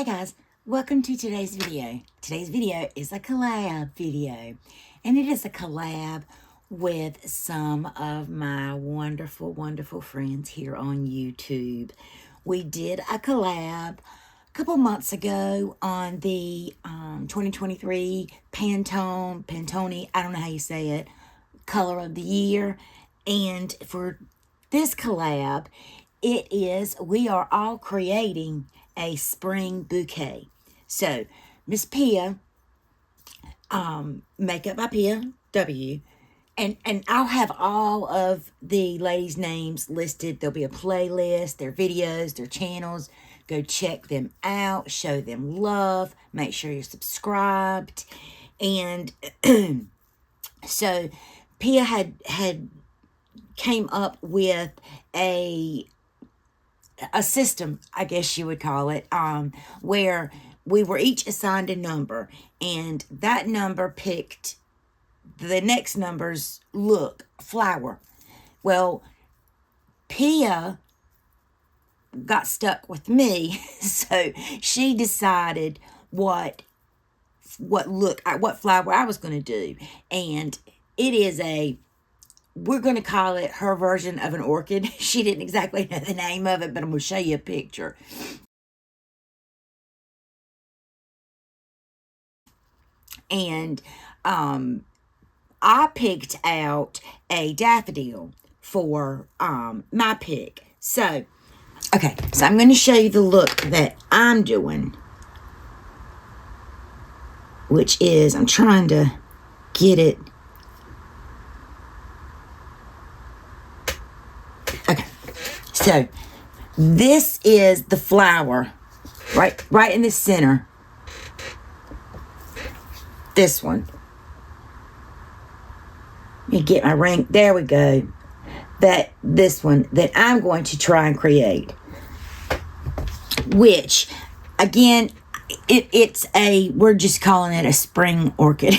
Hey guys, welcome to today's video. Today's video is a collab video, and it is a collab with some of my wonderful friends here on YouTube. We did a collab a couple months ago on the 2023 Pantone, I don't know how you say it, color of the year. And for this collab, we are all creating a spring bouquet. So, Miss Pia, Makeup by Pia W, and I'll have all of the ladies' names listed. There'll be a playlist, their videos, their channels. Go check them out, show them love, make sure you're subscribed. And so Pia had came up with a system, I guess you would call it, where we were each assigned a number, and that number picked the next number's look, flower. Well, Pia got stuck with me, so she decided what flower I was going to do, and it is we're going to call it her version of an orchid. She didn't exactly know the name of it, but I'm going to show you a picture. And I picked out a daffodil for my pick. So, okay, so I'm going to show you the look that I'm doing, which is, I'm trying to get it. Okay, so this is the flower right in the center. This one. Let me get my ring. There we go. This one that I'm going to try and create. Which, again, we're just calling it a spring orchid.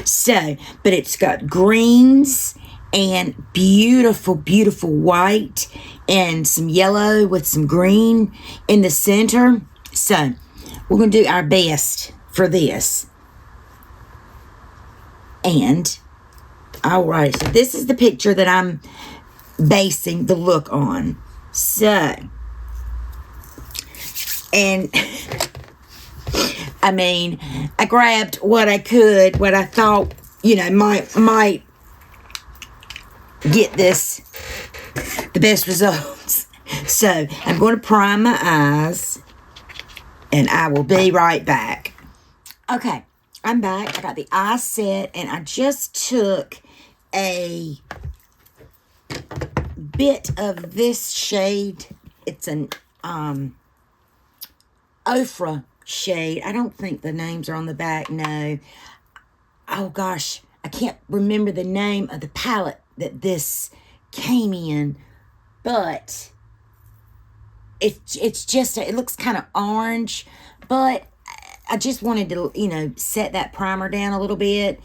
So, but it's got greens and beautiful white and some yellow with some green in the center. So, we're going to do our best for this. And, alright, so this is the picture that I'm basing the look on. So, and, I mean, I grabbed what I could, what I thought, might get this the best results. So, I'm going to prime my eyes, and I will be right back. Okay. I'm back. I got the eye set, and I just took a bit of this shade. It's an Ofra shade. I don't think the names are on the back. No. Oh gosh, I can't remember the name of the palette that this came in, but it's just it looks kind of orange, but I just wanted to, set that primer down a little bit.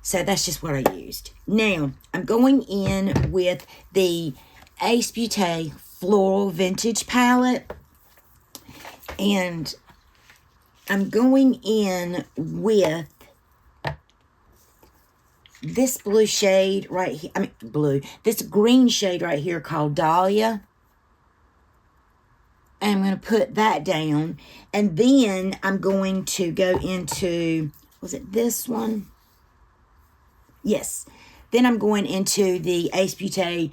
So that's just what I used. Now, I'm going in with the SAS Beauty Floral Vintage palette. And I'm going in with this blue shade right here. This green shade right here called Dahlia. I'm going to put that down. And then I'm going to go into, was it this one? Yes. Then I'm going into the SAS Beauty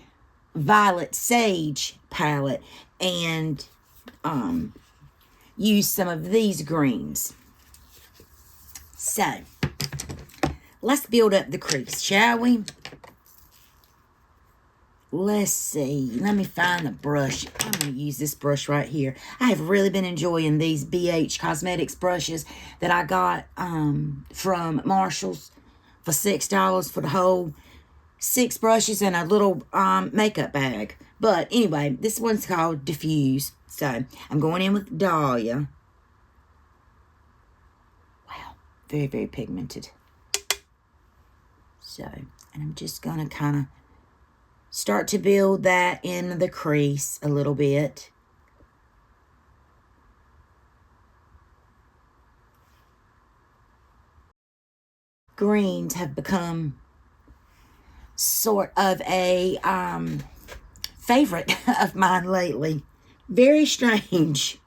Violet Sage palette and use some of these greens. So, let's build up the crease, shall we? Let's see. Let me find the brush. I'm going to use this brush right here. I have really been enjoying these BH Cosmetics brushes that I got from Marshall's for $6 for the whole 6 brushes and a little makeup bag. But anyway, this one's called Diffuse. So, I'm going in with Dahlia. Wow. Very pigmented. So, and I'm just going to kind of start to build that in the crease a little bit. greens have become sort of a favorite of mine lately. Very strange,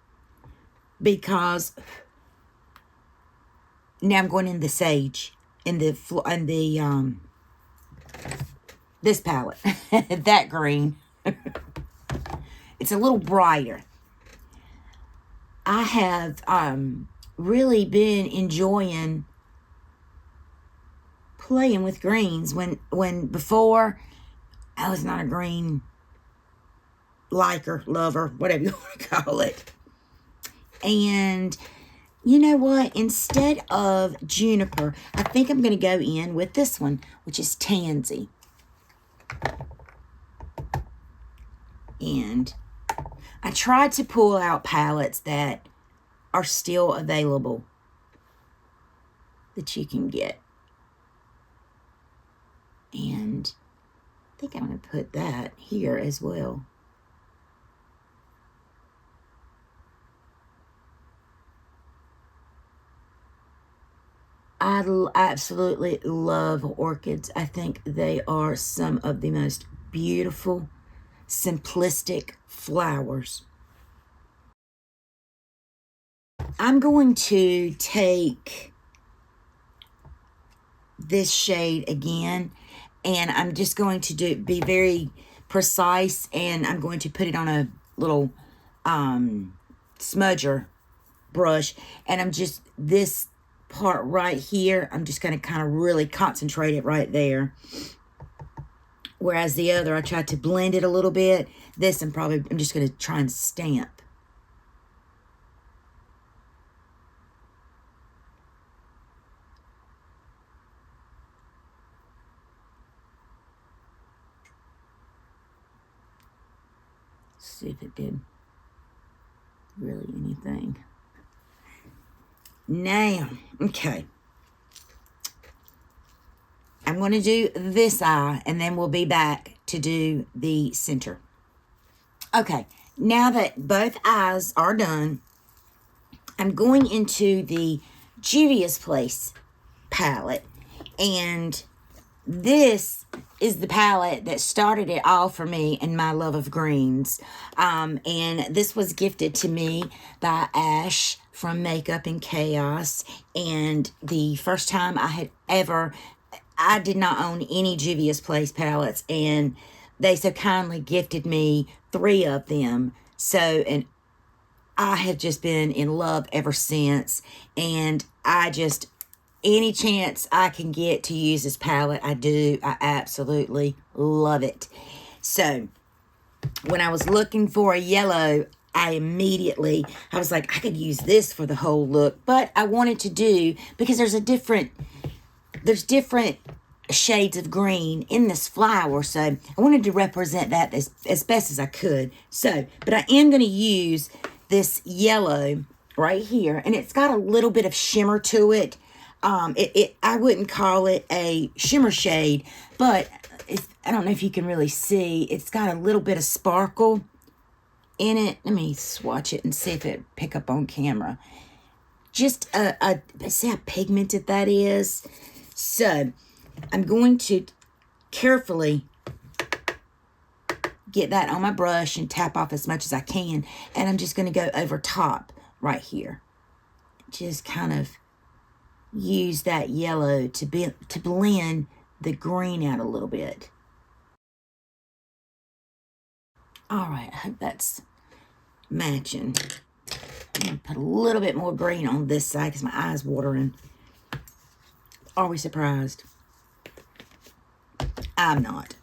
because now I'm going in the sage in the this palette. That green. It's a little brighter. I have really been enjoying playing with greens when before I was not a green liker, lover, whatever you want to call it. And you know what? Instead of juniper, I think I'm going to go in with this one, which is tansy. And I tried to pull out palettes that are still available that you can get. And I think I'm going to put that here as well. I absolutely love orchids. I think they are some of the most beautiful, simplistic flowers. I'm going to take this shade again, and I'm just going to be very precise, and I'm going to put it on a little smudger brush, and I'm just, this part right here, I'm just going to kind of really concentrate it right there. Whereas the other, I tried to blend it a little bit. This, I'm just going to try and stamp. See if it did really anything. Now, okay. I'm going to do this eye, and then we'll be back to do the center. Okay, now that both eyes are done, I'm going into the Juvia's Place palette, and this is the palette that started it all for me and my love of greens. And this was gifted to me by Ash from Makeup and Chaos. And the first time I did not own any Juvia's Place palettes, and they so kindly gifted me 3 of them. So, and I have just been in love ever since. And any chance I can get to use this palette, I do. I absolutely love it. So, when I was looking for a yellow, I was like, I could use this for the whole look. But I wanted to do, because there's different shades of green in this flower. So, I wanted to represent that as best as I could. So, but I am going to use this yellow right here. And it's got a little bit of shimmer to it. I wouldn't call it a shimmer shade, but I don't know if you can really see. It's got a little bit of sparkle in it. Let me swatch it and see if it pick up on camera. Just see how pigmented that is. So I'm going to carefully get that on my brush and tap off as much as I can. And I'm just going to go over top right here. Just kind of use that yellow to blend the green out a little bit. All right, I hope that's matching. I'm going to put a little bit more green on this side because my eye's watering. Are we surprised? I'm not.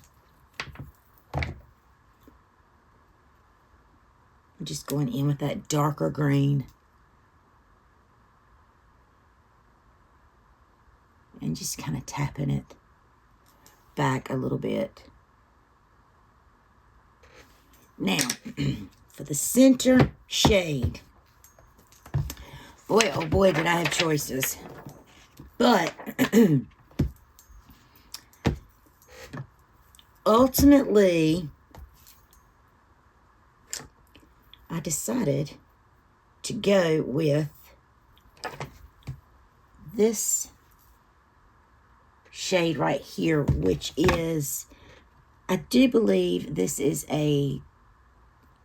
I'm just going in with that darker green. And just kind of tapping it back a little bit. Now, for the center shade. Boy, oh boy, did I have choices. But, ultimately, I decided to go with this shade right here, which is, I do believe this is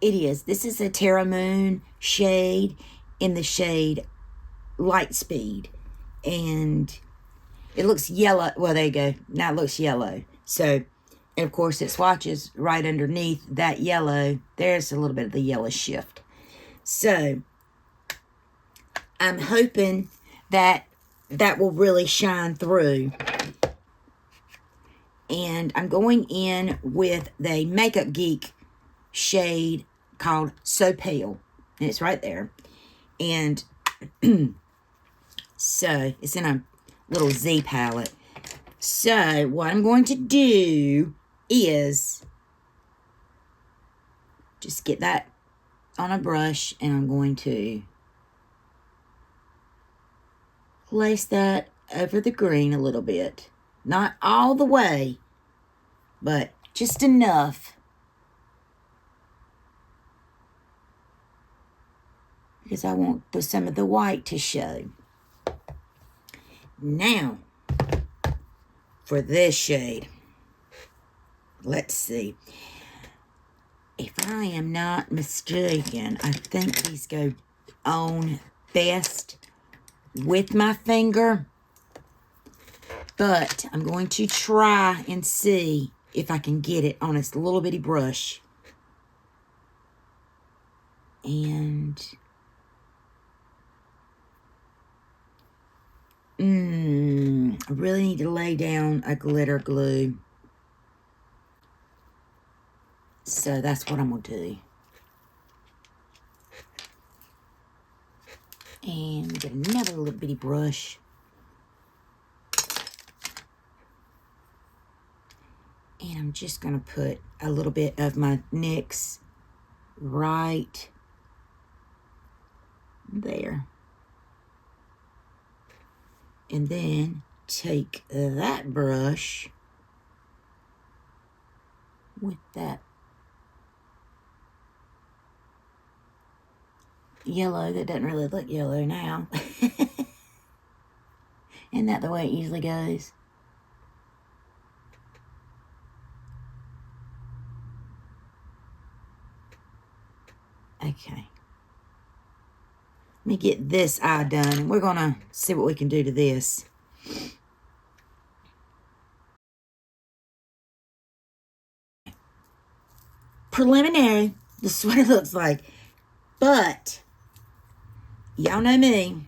this is a Terra Moon shade in the shade Light Speed. And it looks yellow. Well, there you go. Now it looks yellow. So, and of course, it swatches right underneath that yellow. There's a little bit of the yellow shift. So, I'm hoping that that will really shine through. And I'm going in with the Makeup Geek shade called So Pale. And it's right there. And so, it's in a little Z palette. So, what I'm going to do is just get that on a brush, and I'm going to place that over the green a little bit. Not all the way, but just enough. Because I want some of the white to show. Now, for this shade, let's see. If I am not mistaken, I think these go on best with my finger. But I'm going to try and see if I can get it on this little bitty brush. And I really need to lay down a glitter glue. So that's what I'm going to do. And get another little bitty brush. And I'm just going to put a little bit of my NYX right there. And then take that brush with that yellow that doesn't really look yellow now. Isn't that the way it usually goes? Okay. Let me get this eye done, and we're going to see what we can do to this. Preliminary, this is what it looks like. But, y'all know me.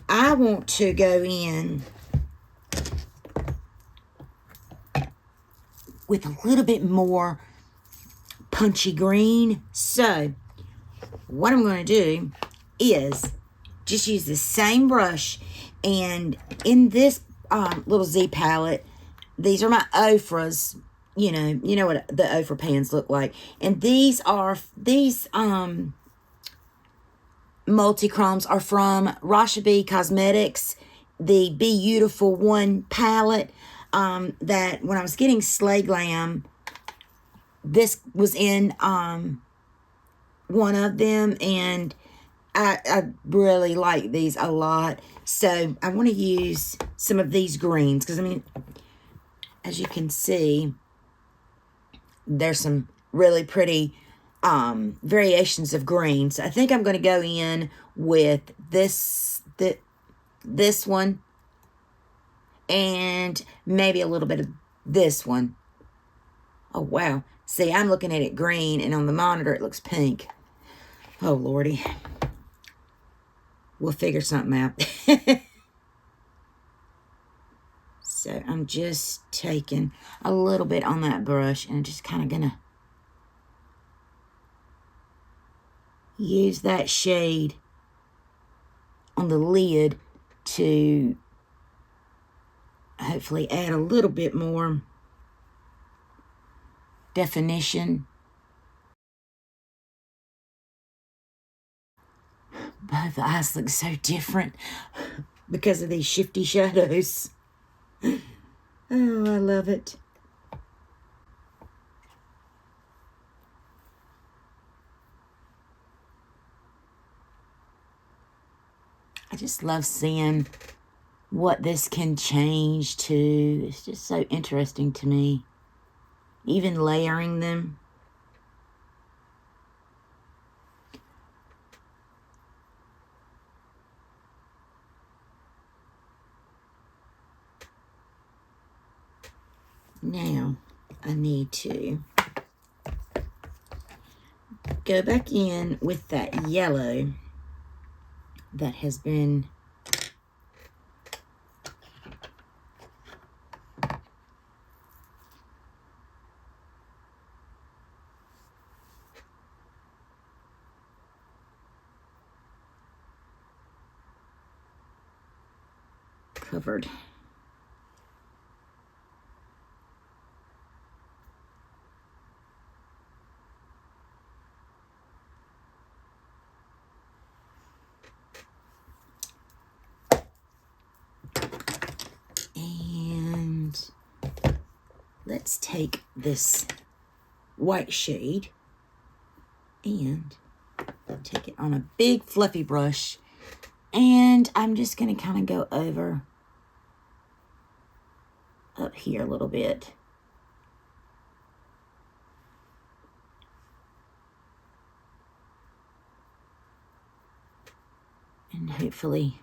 I want to go in with a little bit more punchy green. So, what I'm going to do is just use the same brush, and in this little Z palette, these are my Ofras. You know what the Ofra pans look like. And these multi-chromes are from CAS Cosmetics, the Be Beautiful 1 palette. That when I was getting Slay Glam, this was in one of them, and I really like these a lot. So I want to use some of these greens, because I mean, as you can see, there's some really pretty variations of greens. I think I'm going to go in with this one, and maybe a little bit of this one. Oh, wow. See, I'm looking at it green, and on the monitor it looks pink. Oh, Lordy. We'll figure something out. So I'm just taking a little bit on that brush, and just kind of going to use that shade on the lid to hopefully add a little bit more definition. Both the eyes look so different because of these shifty shadows. Oh, I love it. I just love seeing what this can change to. It's just so interesting to me. Even layering them. Now, I need to go back in with that yellow that has been covered. And let's take this white shade and take it on a big fluffy brush, and I'm just going to kind of go over up here a little bit. And hopefully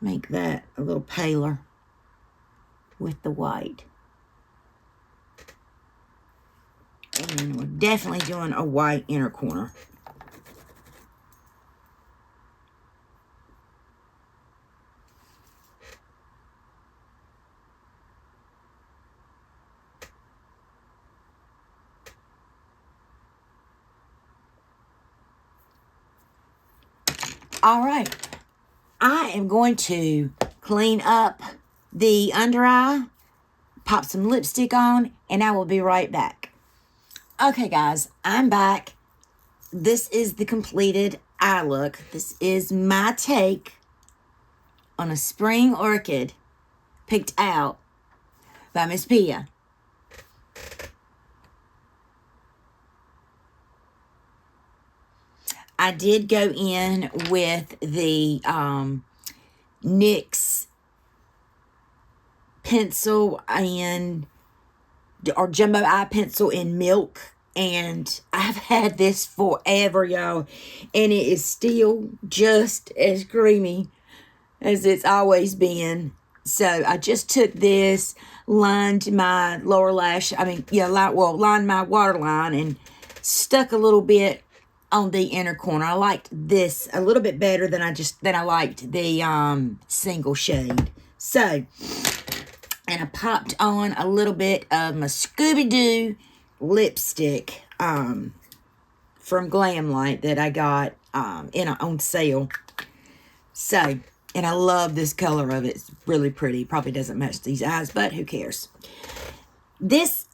make that a little paler with the white. And we're definitely doing a white inner corner. All right, I am going to clean up the under eye, pop some lipstick on, and I will be right back. Okay, guys, I'm back. This is the completed eye look. This is my take on a spring orchid picked out by Miss Pia. I did go in with the NYX pencil or jumbo eye pencil in milk, and I've had this forever, y'all, and it is still just as creamy as it's always been. So I just took this, lined my lower lash, lined my waterline and stuck a little bit on the inner corner. I liked this a little bit better than I liked the single shade. So, and I popped on a little bit of my Scooby-Doo lipstick from Glamlight that I got on sale. So, and I love this color of it. It's really pretty. Probably doesn't match these eyes, but who cares? This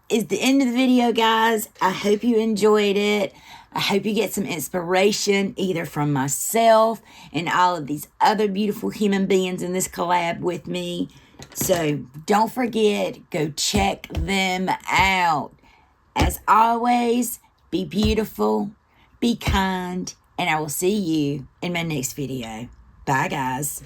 is the end of the video, guys. I hope you enjoyed it. I hope you get some inspiration either from myself and all of these other beautiful human beings in this collab with me. So don't forget, go check them out. As always, be beautiful, be kind, and I will see you in my next video. Bye, guys.